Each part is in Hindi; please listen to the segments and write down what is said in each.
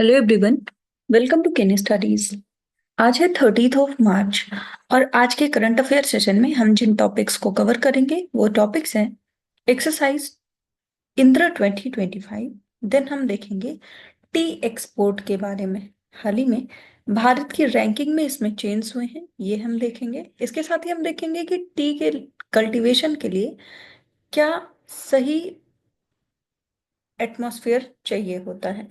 Hello everyone. वेलकम टू केनी स्टडीज। आज है 30 मार्च और आज के करंट अफेयर सेशन में हम जिन टॉपिक्स को कवर करेंगे वो टॉपिक्स हैं एक्सरसाइज इंद्र 2025। देन हम देखेंगे टी एक्सपोर्ट के बारे में। हाल ही में भारत की रैंकिंग में इसमें चेंज हुए हैं, ये हम देखेंगे। इसके साथ ही हम देखेंगे कि टी के कल्टीवेशन के लिए क्या सही एटमॉस्फेयर चाहिए होता है,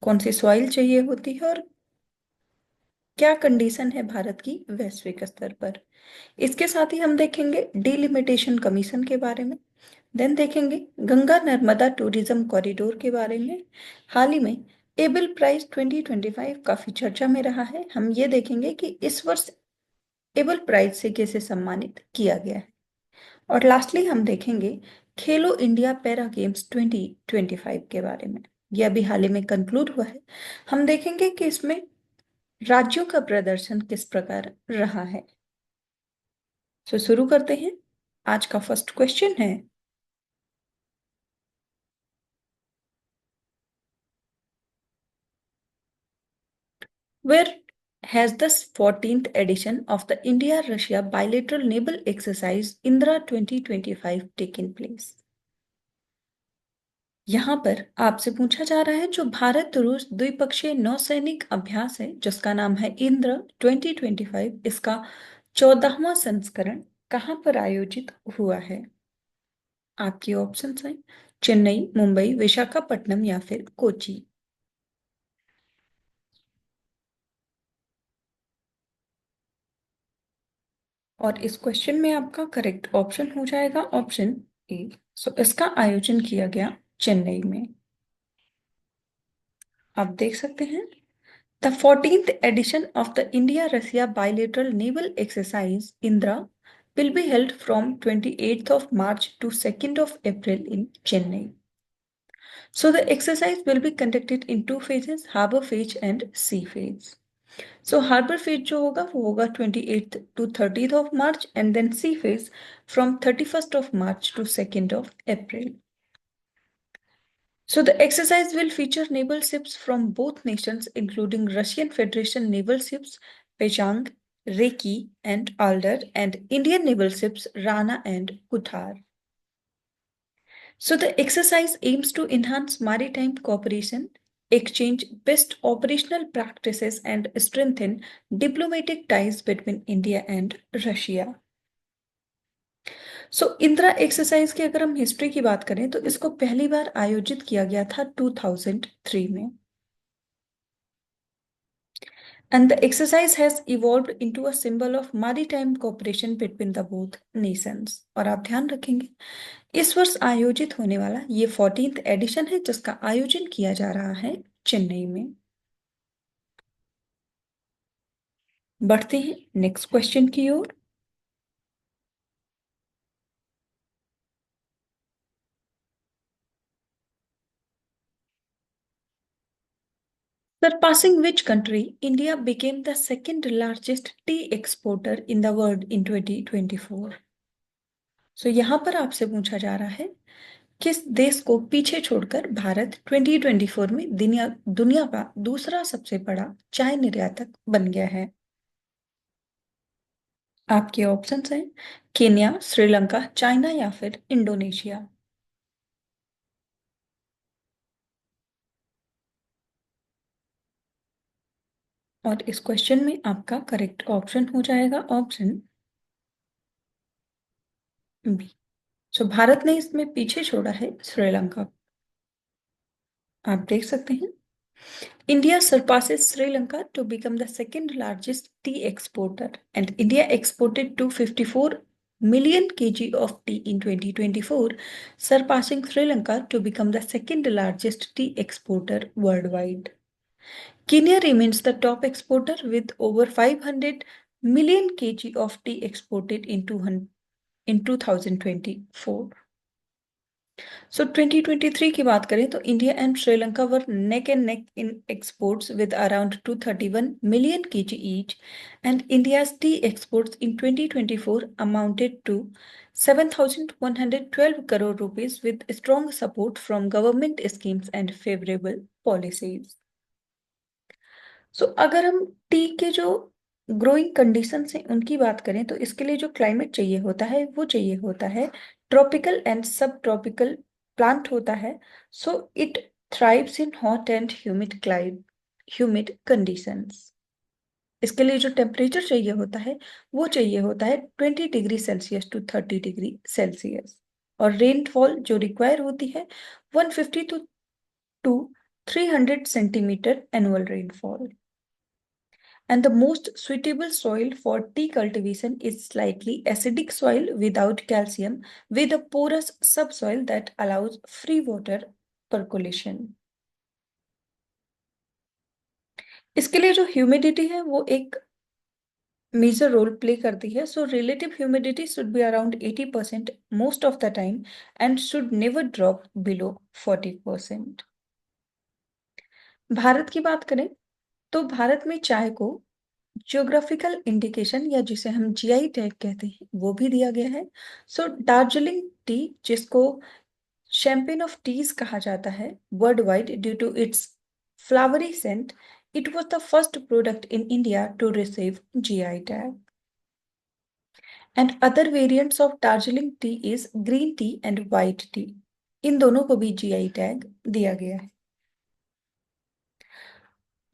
कौन सी सॉइल चाहिए होती है और क्या कंडीशन है भारत की वैश्विक स्तर पर। इसके साथ ही हम देखेंगे डीलिमिटेशन कमीशन के बारे में। देन देखेंगे गंगा नर्मदा टूरिज्म कॉरिडोर के बारे में। हाल ही में एबल प्राइज 2025 काफी चर्चा में रहा है। हम ये देखेंगे कि इस वर्ष एबल प्राइज से कैसे सम्मानित किया गया है। और लास्टली हम देखेंगे खेलो इंडिया पैरा गेम्स 2025 के बारे में। यह अभी हाल ही में कंक्लूड हुआ है। हम देखेंगे कि इसमें राज्यों का प्रदर्शन किस प्रकार रहा है। तो शुरू करते हैं। आज का फर्स्ट क्वेश्चन है, where has the 14th edition of the India Russia bilateral naval exercise Indra 2025 taken place? यहाँ पर आपसे पूछा जा रहा है जो भारत रूस द्विपक्षीय नौसैनिक अभ्यास है जिसका नाम है इंद्र 2025, इसका 14वां संस्करण कहाँ पर आयोजित हुआ है। आपकी ऑप्शंस हैं चेन्नई, मुंबई, विशाखापट्टनम या फिर कोची। और इस क्वेश्चन में आपका करेक्ट ऑप्शन हो जाएगा ऑप्शन ए। सो इसका आयोजन किया गया चेन्नई में। आप देख सकते हैं the 14th edition of the India Russia bilateral naval exercise Indra will be held from 28th of March to 2nd of April in Chennai. So the exercise will be conducted in two phases, harbor phase and sea phase. So harbour phase जो होगा वो होगा 28th to 30th of March and then sea phase from 31st of March to 2nd of April. So the exercise will feature naval ships from both nations including Russian Federation naval ships Pechang, Reki and Alder and Indian naval ships Rana and Kuthar. So the exercise aims to enhance maritime cooperation, exchange best operational practices, and strengthen diplomatic ties between India and Russia. So Indira exercise की अगर हम हिस्ट्री की बात करें तो इसको पहली बार आयोजित किया गया था 2003 में। And the exercise has evolved into a symbol of maritime cooperation between the both nations. और आप ध्यान रखेंगे इस वर्ष आयोजित होने वाला ये 14th एडिशन है जिसका आयोजन किया जा रहा है चेन्नई में। बढ़ते हैं नेक्स्ट क्वेश्चन की ओर। Surpassing which country, India became the second largest tea exporter in the world in 2024. सो यहाँ पर आपसे पूछा जा रहा है किस देश को पीछे छोड़कर भारत 2024 में दुनिया दुनिया का दूसरा सबसे बड़ा चाय निर्यातक बन गया है। आपके ऑप्शंस हैं केन्या, श्रीलंका, चाइना या फिर इंडोनेशिया। और इस क्वेश्चन में आपका करेक्ट ऑप्शन हो जाएगा ऑप्शन बी। सो भारत ने इसमें पीछे छोड़ा है श्रीलंका। आप देख सकते हैं India surpasses Sri Lanka to become the second largest tea exporter, and India exported 254 million kg of tea in 2024, surpassing Sri Lanka to become the second largest tea exporter worldwide. Kenya remains the top exporter with over 500 million kg of tea exported in 2024. So 2023 की बात करें तो India and Sri Lanka were neck and neck in exports with around 231 million kg each, and India's tea exports in 2024 amounted to 7,112 crore rupees with strong support from government schemes and favorable policies. अगर हम टी के जो ग्रोइंग कंडीशंस हैं उनकी बात करें तो इसके लिए जो क्लाइमेट चाहिए होता है वो चाहिए होता है ट्रॉपिकल एंड सब ट्रॉपिकल प्लांट होता है। It thrives in hot and humid conditions. इसके लिए जो टेम्परेचर चाहिए होता है वो चाहिए होता है 20 degree Celsius to 30 degree Celsius. और रेनफॉल जो रिक्वायर होती है 150 to 300 centimetre annual rainfall. And the most suitable soil for tea cultivation is slightly acidic soil without calcium with a porous subsoil that allows free water percolation। इसके लिए जो ह्यूमिडिटी है वो एक मेजर रोल प्ले करती है। Relative humidity should be around 80% most of the time and should never drop below 40%। Bharat की बात करें तो भारत में चाय को ज्योग्राफिकल इंडिकेशन या जिसे हम जीआई टैग कहते हैं वो भी दिया गया है। दार्जिलिंग टी जिसको शैंपेन ऑफ टीज कहा जाता है world wide due to its flowery scent, it was the first product in India to receive GI tag. And other variants of Darjeeling tea is green tea and white tea. इन दोनों को भी जीआई टैग दिया गया है।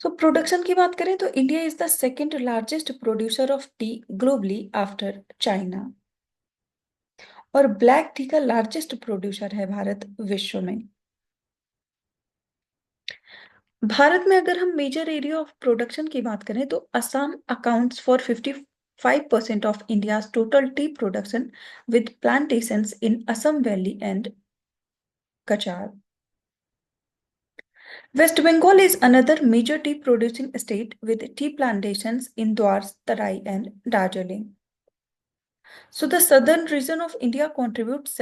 प्रोडक्शन की बात करें तो India is the second largest producer of T globally after China. और ब्लैक टी का लार्जेस्ट प्रोड्यूसर है भारत विश्व में। भारत में अगर हम मेजर एरिया ऑफ प्रोडक्शन की बात करें तो Assam accounts for 55% of India total tea production with plantations in Assam valley and Cachar. West Bengal is another major tea producing state with tea plantations in Dwars, Tarai, and Darjeeling. The southern region of India contributes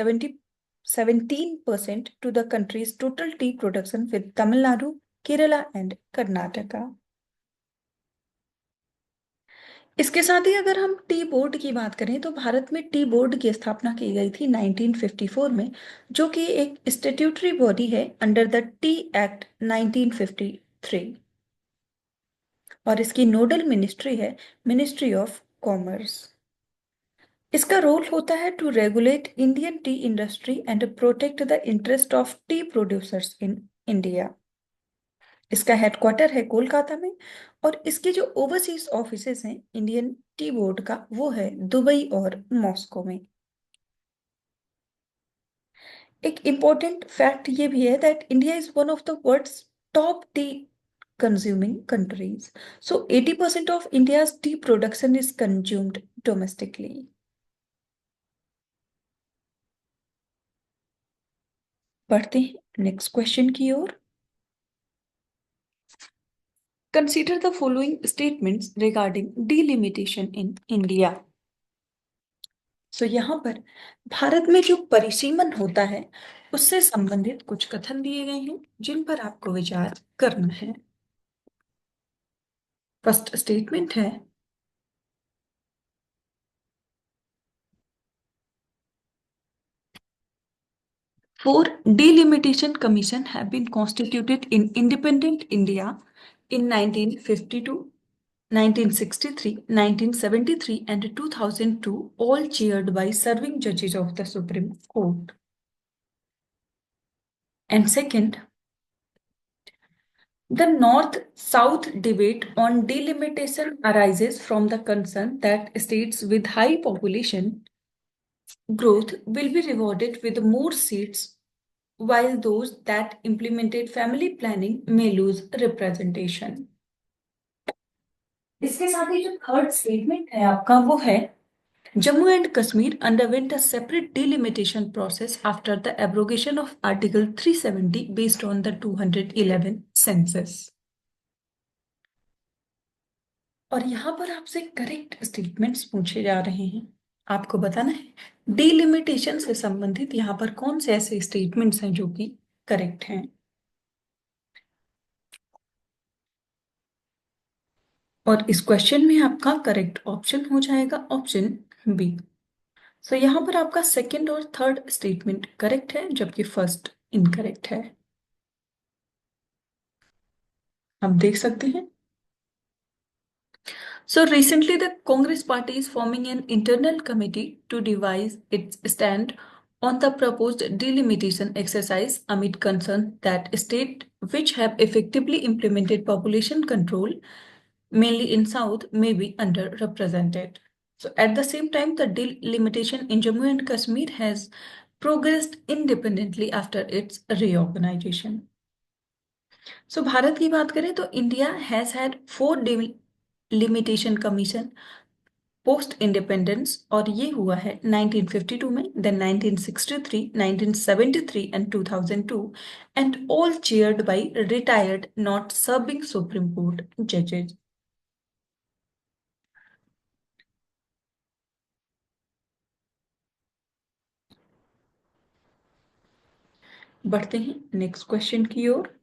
17% to the country's total tea production with Tamil Nadu, Kerala, and Karnataka. इसके साथ ही अगर हम टी बोर्ड की बात करें तो भारत में टी बोर्ड की स्थापना की गई थी 1954 में, जो कि एक स्टेट्यूटरी बॉडी है अंडर द टी एक्ट 1953। और इसकी नोडल मिनिस्ट्री है मिनिस्ट्री ऑफ कॉमर्स। इसका रोल होता है to regulate Indian tea industry and protect the interest of tea producers in India. इसका हेडक्वार्टर है कोलकाता में और इसके जो ओवरसीज ऑफिसेज हैं इंडियन टी बोर्ड का वो है दुबई और मॉस्को में। एक इम्पोर्टेंट फैक्ट ये भी है that India is one of the world's top tea consuming countries. 80% of India's tea production is consumed domestically. बढ़ते हैं नेक्स्ट क्वेश्चन की ओर। Consider the following statements regarding delimitation in India. यहाँ पर भारत में जो परिसीमन होता है उससे संबंधित कुछ कथन दिए गए हैं जिन पर आपको विचार करना है। फर्स्ट स्टेटमेंट है Four delimitation commission have been constituted in independent India in 1952, 1963, 1973 and 2002, all chaired by serving judges of the Supreme Court. And second, the North-South debate on delimitation arises from the concern that states with high population growth will be rewarded with more seats while those that implemented family planning may lose representation. इसके साथ ही जो थर्ड स्टेटमेंट है आपका वो है Jammu and Kashmir underwent a separate delimitation process after the abrogation of Article 370 based on the 211 census. और यहाँ पर आपसे करेक्ट स्टेटमेंट्स पूछे जा रहे हैं, आपको बताना है डिलिमिटेशन से संबंधित यहाँ पर कौन से ऐसे स्टेटमेंट्स हैं जो कि करेक्ट हैं। और इस क्वेश्चन में आपका करेक्ट ऑप्शन हो जाएगा ऑप्शन बी। यहाँ पर आपका सेकंड और थर्ड स्टेटमेंट करेक्ट है जबकि फर्स्ट इनकरेक्ट है। आप देख सकते हैं So recently, the Congress party is forming an internal committee to devise its stand on the proposed delimitation exercise amid concern that states which have effectively implemented population control, mainly in South, may be underrepresented. So at the same time, the delimitation in Jammu and Kashmir has progressed independently after its reorganization. सो भारत की बात करें तो India has had 4 limitation commission post independence और ये हुआ है 1952 में, then 1963, 1973 and 2002 and all chaired by retired not serving supreme court जजेस। बढ़ते हैं नेक्स्ट क्वेश्चन की ओर।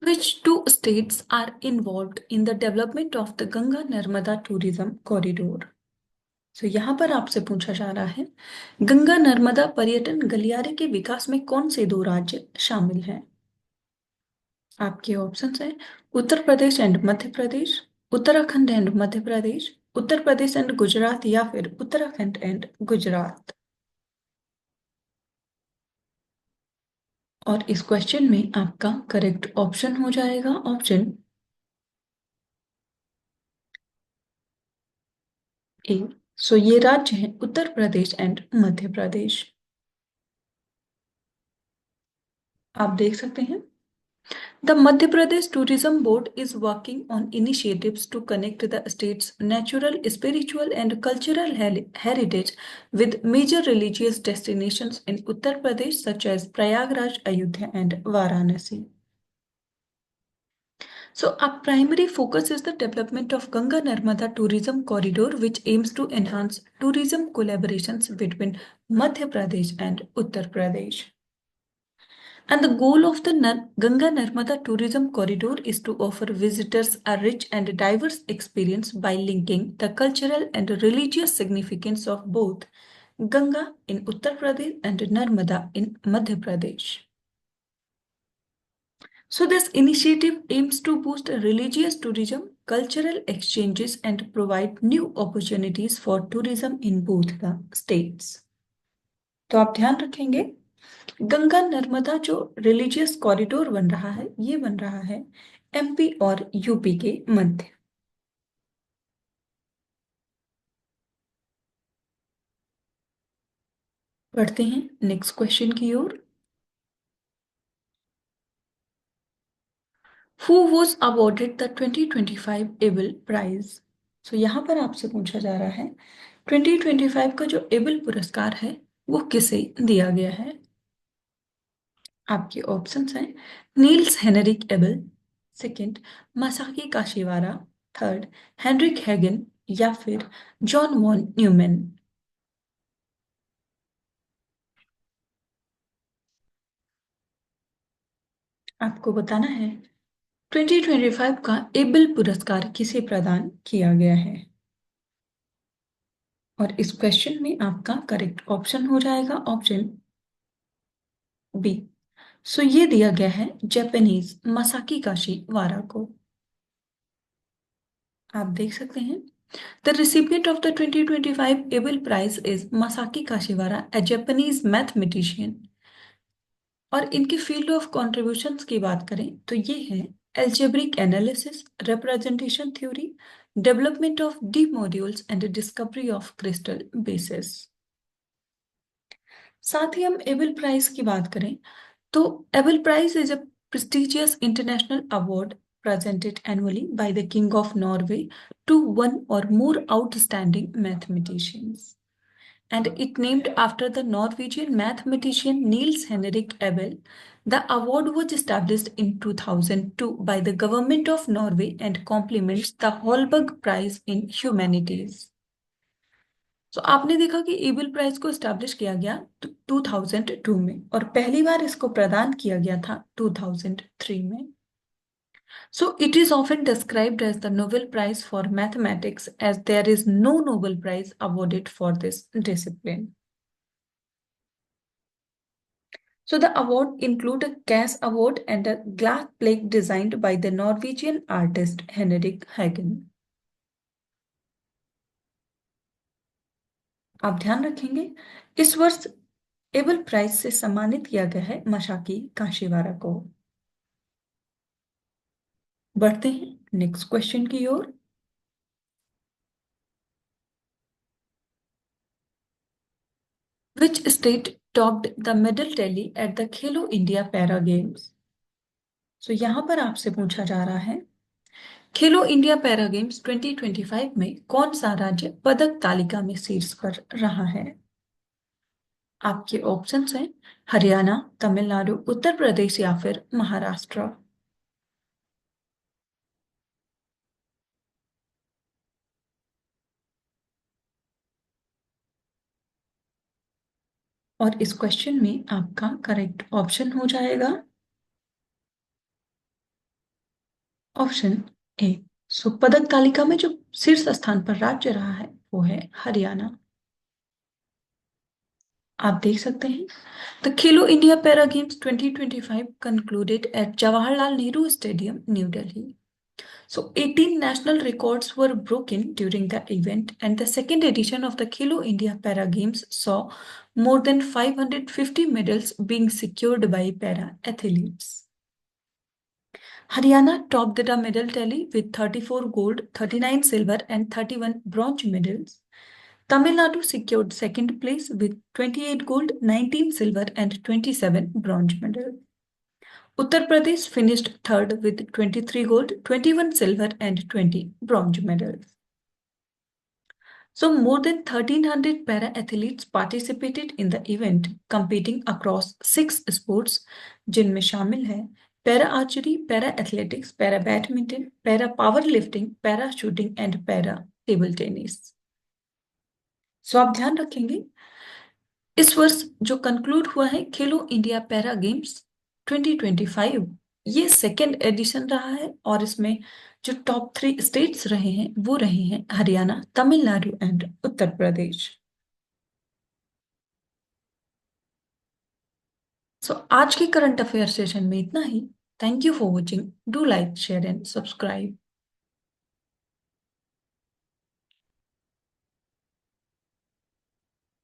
Which two states are involved in the development of the Ganga Narmada tourism corridor? सो यहाँ पर आपसे पूछा जा रहा है गंगा नर्मदा पर्यटन गलियारे के विकास में कौन से दो राज्य शामिल हैं? आपके ऑप्शंस हैं Uttar Pradesh and Madhya Pradesh, Uttarakhand and Madhya Pradesh, Uttar Pradesh and Gujarat या फिर उत्तराखंड एंड गुजरात। और इस क्वेश्चन में आपका करेक्ट ऑप्शन हो जाएगा ऑप्शन ए। सो ये राज्य हैं उत्तर प्रदेश एंड मध्य प्रदेश। आप देख सकते हैं the Madhya Pradesh Tourism Board is working on initiatives to connect the state's natural, spiritual, and cultural heritage with major religious destinations in Uttar Pradesh, such as Prayagraj, Ayodhya, and Varanasi. So, our primary focus is the development of Ganga Narmada Tourism Corridor, which aims to enhance tourism collaborations between Madhya Pradesh and Uttar Pradesh. And the goal of the Ganga Narmada Tourism Corridor is to offer visitors a rich and diverse experience by linking the cultural and religious significance of both Ganga in Uttar Pradesh and Narmada in Madhya Pradesh. So, this initiative aims to boost religious tourism, cultural exchanges, and provide new opportunities for tourism in both the states. तो आप ध्यान रखेंगे गंगा नर्मदा जो रिलीजियस कॉरिडोर बन रहा है ये बन रहा है एमपी और यूपी के मध्य। बढ़ते हैं नेक्स्ट क्वेश्चन की ओर। Who was awarded the 2025 Abel prize? So यहाँ पर आपसे पूछा जा रहा है 2025 का जो एबल पुरस्कार है वो किसे दिया गया है? आपके ऑप्शंस हैं Niels Henrik Abel, second Masaki Kashiwara, third Henrik Hagen या फिर जॉन वॉन न्यूमैन। आपको बताना है 2025 का एबल पुरस्कार किसे प्रदान किया गया है? और इस क्वेश्चन में आपका करेक्ट ऑप्शन हो जाएगा ऑप्शन बी। सो ये दिया गया है जापानीज मसाकी काशिवारा को। आप देख सकते हैं the recipient of the 2025 Abel Prize is Masaki Kashiwara, a Japanese mathematician। और इनके फील्ड ऑफ कॉन्ट्रीब्यूशंस की बात करें तो ये है algebraic analysis, representation theory, development of D modules and discovery of crystal basis. साथ ही हम एबल प्राइज की बात करें तो Abel prize is a prestigious international award presented annually by the King of Norway to one or more outstanding mathematicians. And it named after the Norwegian mathematician Niels Henrik Abel. The award was established in 2002 by the government of Norway and complements the Holberg Prize in Humanities. तो आपने देखा कि एबल प्राइज को एस्टैब्लिश किया गया 2002 में और पहली बार इसको प्रदान किया गया था 2003 में। So it is often described as the Nobel Prize for Mathematics as there is no Nobel Prize awarded for this discipline. So the award include a cash award and a glass plate designed by the Norwegian artist Henrik Hagen. आप ध्यान रखेंगे, इस वर्ष एबल प्राइज से सम्मानित किया गया है मशाकी काशीवारा को। बढ़ते हैं नेक्स्ट क्वेश्चन की ओर। Which state topped the medal tally at the Khelo India para games? सो यहाँ पर आपसे पूछा जा रहा है, खेलो इंडिया पैरा गेम्स 2025 में कौन सा राज्य पदक तालिका में शीर्ष पर रहा है? आपके ऑप्शंस हैं हरियाणा, तमिलनाडु, उत्तर प्रदेश या फिर महाराष्ट्र। और इस क्वेश्चन में आपका करेक्ट ऑप्शन हो जाएगा ऑप्शन ए। सो पदक तालिका में जो शीर्ष स्थान पर राज्य रहा है वो है हरियाणा। आप देख सकते हैं, the Khelo India para games 2025 concluded at Jawaharlal Nehru Stadium, New Delhi. So 18 national records were broken during the event, and the second edition of the Khelo India Para Games saw more than 550 medals being secured by para athletes. Haryana topped the medal tally with 34 gold, 39 silver, and 31 bronze medals. Tamil Nadu secured second place with 28 gold, 19 silver, and 27 bronze medals. Uttar Pradesh finished third with 23 gold, 21 silver, and 20 bronze medals. So, more than 1,300 para athletes participated in the event, competing across 6 sports, जिनमें शामिल है para archery, para athletics, para badminton, para powerlifting, para shooting and para table tennis. So आप ध्यान रखेंगे, इस वर्ष जो कंक्लूड हुआ है खेलो इंडिया पैरा गेम्स 2025, ये सेकेंड एडिशन रहा है और इसमें जो टॉप 3 स्टेट्स रहे हैं वो रहे हैं हरियाणा, तमिलनाडु एंड उत्तर प्रदेश। सो आज के करंट अफेयर सेशन में इतना ही। Thank you for watching. Do like, share and subscribe.